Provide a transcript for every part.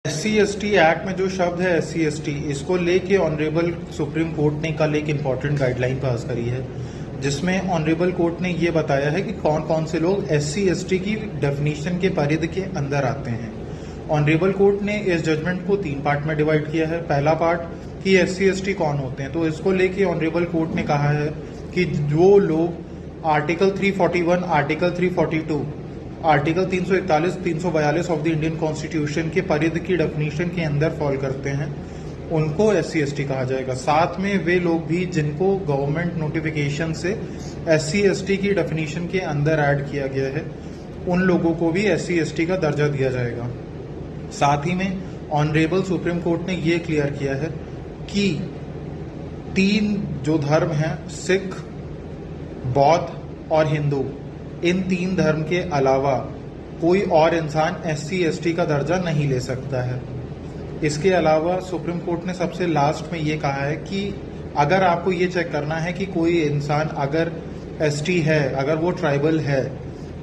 SC/ST act में जो शब्द है SC/ST, इसको लेके ऑनरेबल सुप्रीम कोर्ट ने कल एक इम्पॉर्टेंट गाइडलाइन पास करी है, जिसमें ऑनरेबल कोर्ट ने ये बताया है कि कौन कौन से लोग SC/ST की डेफिनेशन के परिधि के अंदर आते हैं। ऑनरेबल कोर्ट ने इस जजमेंट को 3 पार्ट में डिवाइड किया है। पहला पार्ट कि SC/ST कौन होते हैं, तो इसको लेके ऑनरेबल कोर्ट ने कहा है कि जो लोग article 341, article 342, article 341, 342 of the Indian constitution के परिधि की डेफिनेशन के अंदर फॉल करते हैं, उनको SC/ST कहा जाएगा। साथ में वे लोग भी जिनको गवर्नमेंट नोटिफिकेशन से SC/ST की डेफिनेशन के अंदर ऐड किया गया है, उन लोगों को भी SC/ST का दर्जा दिया जाएगा। साथ ही में ऑनरेबल सुप्रीम कोर्ट ने ये क्लियर किया है कि 3 जो धर्म हैं, सिख, बौद्ध और हिंदू, इन 3 धर्म के अलावा कोई और इंसान SC/ST का दर्जा नहीं ले सकता है। इसके अलावा सुप्रीम कोर्ट ने सबसे लास्ट में ये कहा है कि अगर आपको ये चेक करना है कि कोई इंसान अगर ST है, अगर वो ट्राइबल है,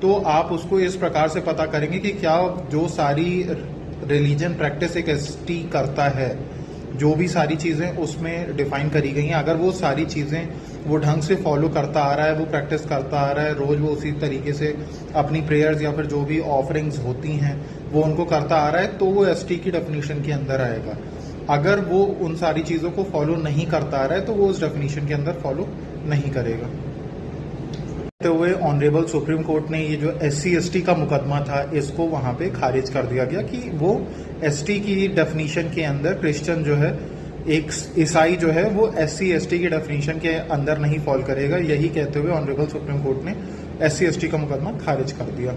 तो आप उसको इस प्रकार से पता करेंगे कि क्या जो सारी रिलीजन प्रैक्टिस एक ST करता है, जो भी सारी चीज़ें उसमें डिफाइन करी गई हैं, अगर वो सारी चीज़ें वो ढंग से फॉलो करता आ रहा है, वो प्रैक्टिस करता आ रहा है, रोज वो उसी तरीके से अपनी प्रेयर्स या फिर जो भी ऑफरिंग्स होती हैं वो उनको करता आ रहा है, तो वो ST की डेफिनेशन के अंदर आएगा। अगर वो उन सारी चीज़ों को फॉलो नहीं करता आ रहा है, तो वो उस डेफिनेशन के अंदर फॉलो नहीं करेगा। हुए ऑनरेबल सुप्रीम कोर्ट ने ये जो SC/ST का मुकदमा था, इसको वहां पे खारिज कर दिया गया कि वो ST की डेफिनेशन के अंदर क्रिश्चियन जो है, एक ईसाई जो है, वो SC/ST की डेफिनेशन के अंदर नहीं फॉल करेगा। यही कहते हुए ऑनरेबल सुप्रीम कोर्ट ने SC/ST का मुकदमा खारिज कर दिया।